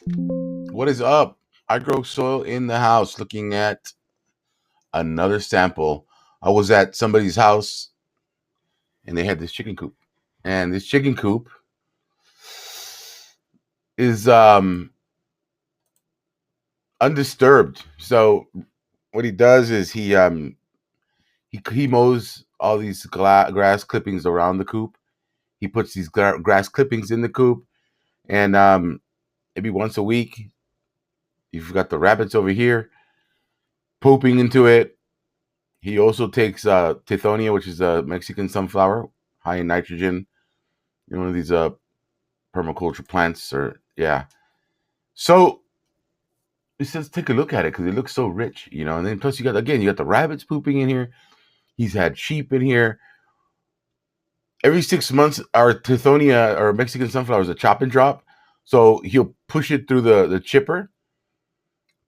What is up? I grow soil in the house looking at another sample. I was at somebody's house and they had this chicken coop. And this chicken coop is undisturbed. So what he does is he mows all these grass clippings around the coop. He puts these grass clippings in the coop, and maybe once a week you've got the rabbits over here pooping into it. He also takes tithonia, which is a Mexican sunflower, high in nitrogen. One of these permaculture plants, or yeah. So he says, take a look at it because it looks so rich, And then plus you got the rabbits pooping in here. He's had sheep in here. Every 6 months, our tithonia or Mexican sunflower is a chop and drop. So he'll push it through the chipper,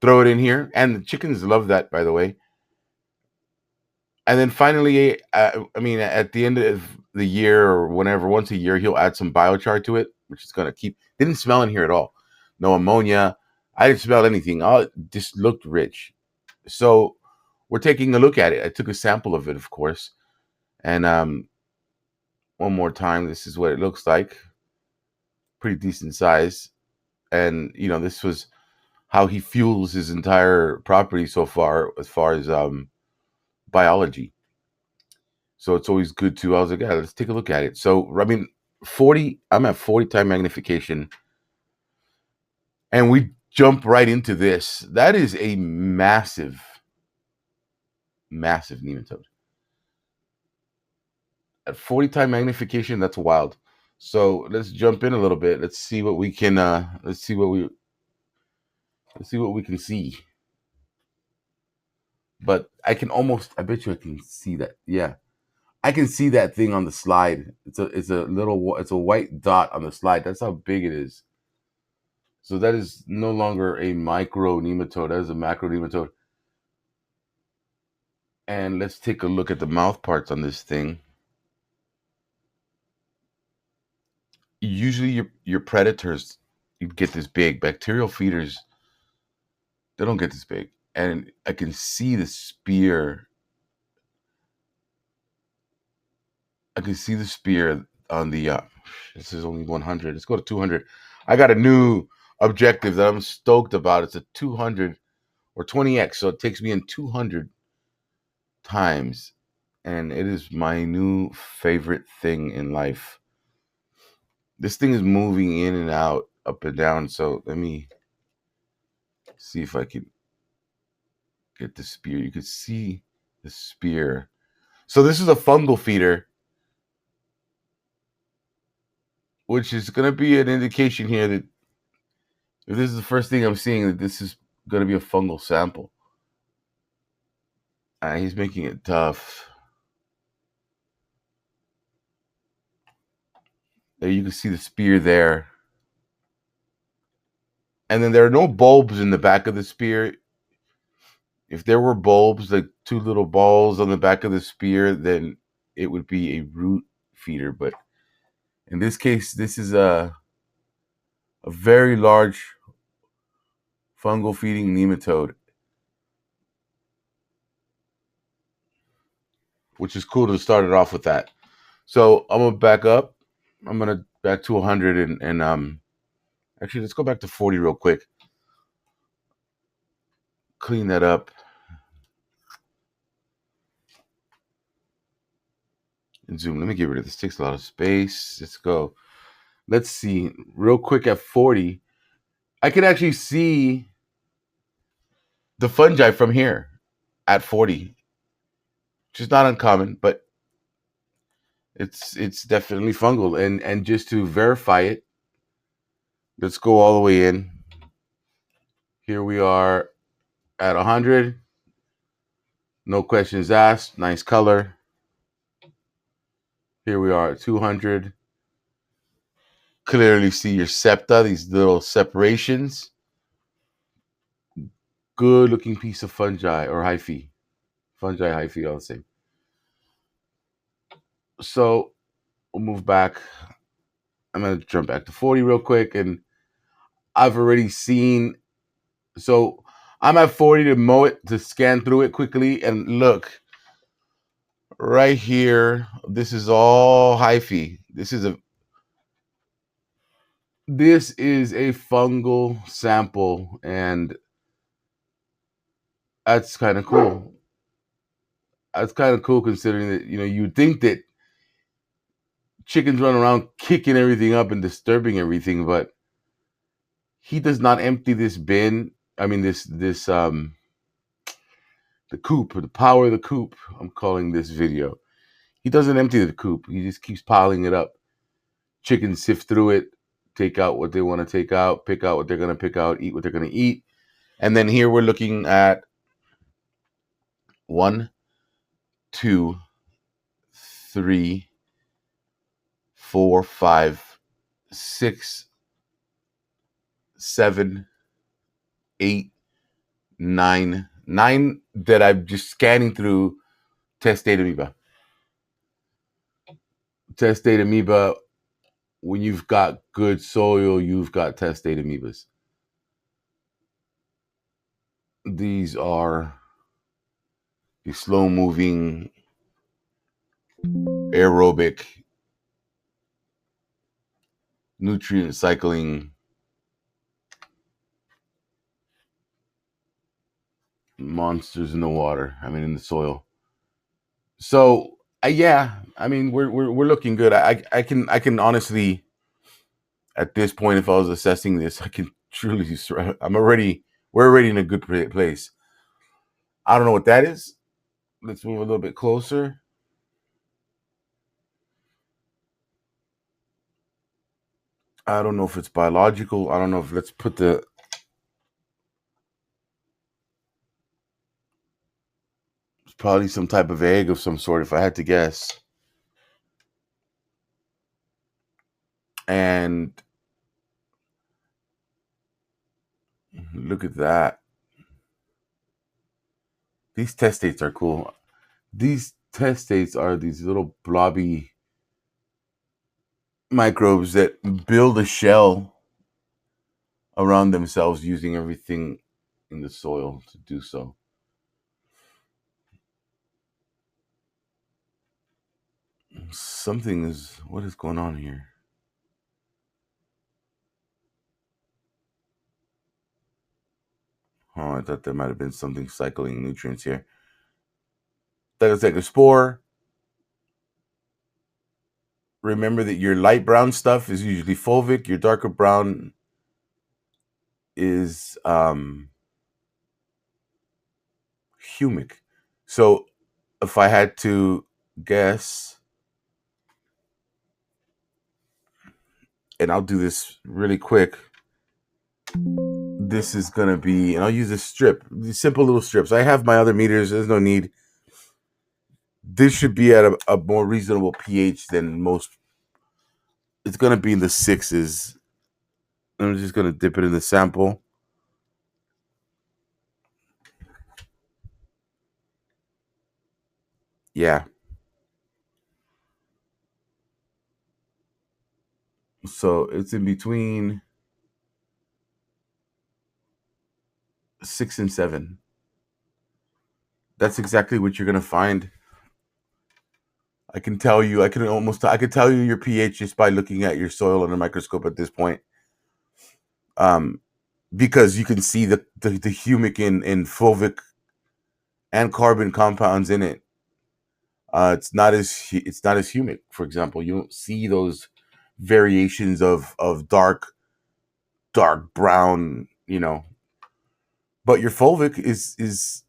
throw it in here, and the chickens love that, by the way. And then finally, at the end of the year or whenever, once a year, he'll add some biochar to it, which is going to keep. Didn't smell in here at all. No ammonia. I didn't smell anything. All it just looked rich. So we're taking a look at it. I took a sample of it, of course, and one more time. This is what it looks like. Pretty decent size, and this was how he fuels his entire property so far, as far as biology. So it's always good to. I was like, yeah, let's take a look at it. So 40. I'm at 40 time magnification, and we jump right into this. That is a massive, massive nematode. At 40 time magnification, that's wild. So let's jump in a little bit. Let's see what we can. Let's see what we can see. But I can almost. I bet you I can see that. Yeah, I can see that thing on the slide. It's a white dot on the slide. That's how big it is. So that is no longer a micro nematode. That is a macro nematode. And let's take a look at the mouth parts on this thing. Usually your predators you get this big. Bacterial feeders, they don't get this big. And I can see the spear. I can see the spear on the this is only 100. Let's go to 200. I got a new objective that I'm stoked about. It's a 200 or 20x, so it takes me in 200 times, and it is my new favorite thing in life. This thing is moving in and out, up and down. So let me see if I can get the spear. You can see the spear. So this is a fungal feeder, which is going to be an indication here that if this is the first thing I'm seeing, that this is going to be a fungal sample. He's making it tough. There you can see the spear there. And then there are no bulbs in the back of the spear. If there were bulbs, like two little balls on the back of the spear, then it would be a root feeder. But in this case, this is a very large fungal feeding nematode, which is cool to start it off with that. So I'm gonna back up. I'm gonna back to 100 and actually let's go back to 40 real quick. Clean that up and zoom. Let me get rid of this. Takes a lot of space. Let's go. Let's see real quick at 40. I can actually see the fungi from here at 40, which is not uncommon, but it's definitely fungal. And just to verify it, let's go all the way in. Here we are at 100. No questions asked. Nice color. Here we are at 200. Clearly see your septa, these little separations. Good looking piece of fungi or hyphae. Fungi, hyphae, all the same. So we'll move back. I'm going to jump back to 40 real quick. And I've already seen. So I'm at 40 to mow it, to scan through it quickly, and look right here. This is all hyphae. This is a fungal sample, and that's kind of cool. That's kind of cool considering that you'd think that chickens run around kicking everything up and disturbing everything, but he does not empty this bin. I mean this the coop, the power of the coop. I'm calling this video. He doesn't empty the coop. He just keeps piling it up. Chickens sift through it, take out what they want to take out, pick out what they're gonna pick out, eat what they're gonna eat, and then here we're looking at 1, 2, 3, 4, 5, 6, 7, 8, 9 that I'm just scanning through testate amoeba. Testate amoeba. When you've got good soil, you've got testate amoebas. These are the slow moving, aerobic, nutrient cycling monsters in the water. I mean, in the soil. So yeah, I mean, we're looking good. I can honestly, at this point, if I was assessing this, I can truly. We're already in a good place. I don't know what that is. Let's move a little bit closer. I don't know if it's biological. I don't know if let's put the. It's probably some type of egg of some sort, if I had to guess. And look at that. These testates are cool. These testates are these little blobby microbes that build a shell around themselves using everything in the soil to do so. What is going on here? Oh, I thought there might have been something cycling nutrients here. That is like a spore. Remember that your light brown stuff is usually fulvic. Your darker brown is humic. So if I had to guess, and I'll do this really quick, this is going to be, and I'll use a strip, these simple little strips. I have my other meters. There's no need. This should be at a more reasonable pH than most. It's going to be in the 6s. I'm just going to dip it in the sample. Yeah. So it's in between 6 and 7. That's exactly what you're going to find. I can tell you, I could tell you your pH just by looking at your soil under a microscope at this point. Because you can see the humic and fulvic and carbon compounds in it. It's not as humic. For example, you don't see those variations of dark brown. But your fulvic is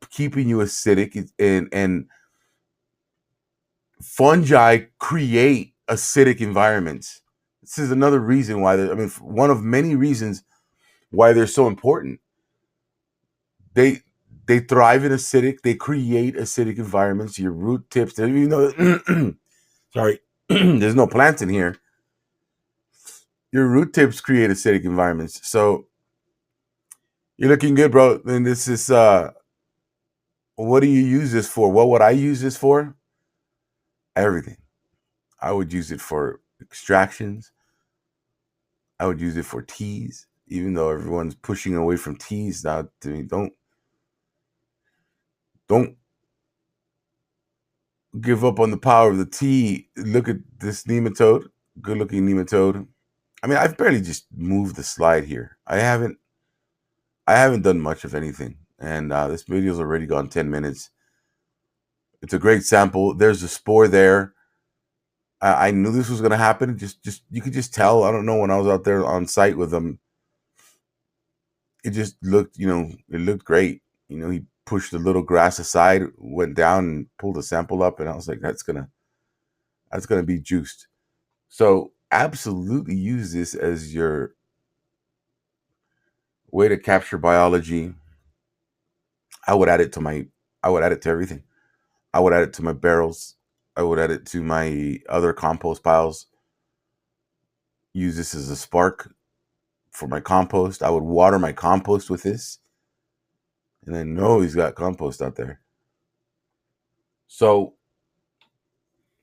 keeping you acidic, and fungi create acidic environments. This is another reason why one of many reasons why they're so important. They they thrive in acidic. They create acidic environments. Your root tips. Even though, sorry, there's no plants in here. Your root tips create acidic environments. So you're looking good, bro. And this is what do you use this for? What would I use this for? Everything. I would use it for extractions. I would use it for teas, even though everyone's pushing away from teas now. To me, don't give up on the power of the tea. Look at this nematode, good looking nematode. I mean, I've barely just moved the slide here. I haven't done much of anything, and this video's already gone 10 minutes. It's a great sample. There's a spore there. I knew this was going to happen. Just you could just tell. I don't know, when I was out there on site with them, it just looked, it looked great. He pushed the little grass aside, went down, and pulled the sample up, and I was like, that's gonna be juiced. So absolutely use this as your way to capture biology. I would add it to my. I would add it to everything. I would add it to my barrels. I would add it to my other compost piles. Use this as a spark for my compost. I would water my compost with this, and I know he's got compost out there. So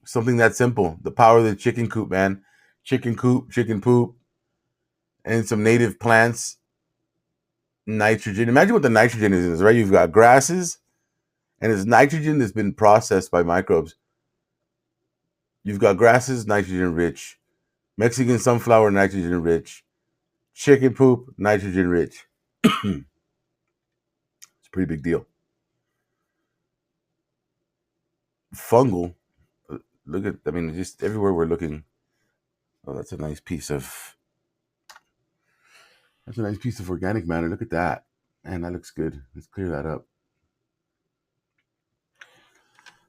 something that simple. The power of the chicken coop, man. Chicken coop, chicken poop, and some native plants. Nitrogen. Imagine what the nitrogen is, right? You've got grasses, and it's nitrogen that's been processed by microbes. You've got grasses, nitrogen rich. Mexican sunflower, nitrogen rich. Chicken poop, nitrogen rich. It's a pretty big deal. Fungal. Look at, just everywhere we're looking. Oh, that's a nice piece of organic matter. Look at that. Man, that looks good. Let's clear that up.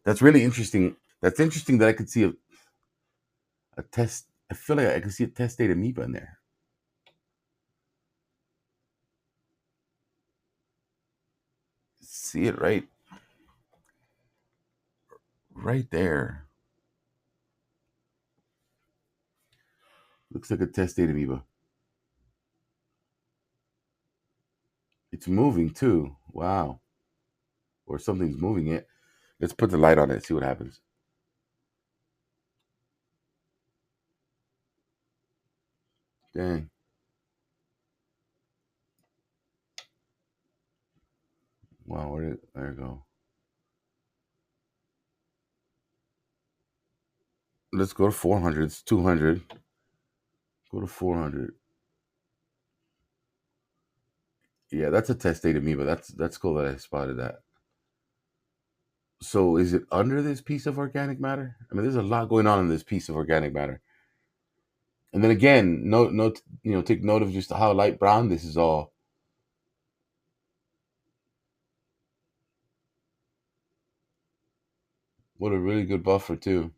That's really interesting. That's interesting that I could see a test. I feel like I can see a testate amoeba in there. See it right there. Looks like a testate amoeba. It's moving too. Wow. Or something's moving it. Let's put the light on it, see what happens. Dang. Wow, there you go. Let's go to 400. It's 200. Go to 400. Yeah, that's a testate amoeba. That's cool that I spotted that. So is it under this piece of organic matter? I mean, there's a lot going on in this piece of organic matter. And then again, take note of just how light brown this is all. What a really good buffer too.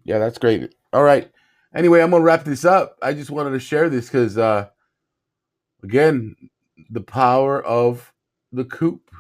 Yeah, that's great. All right. Anyway, I'm gonna wrap this up. I just wanted to share this because again, the power of the coop.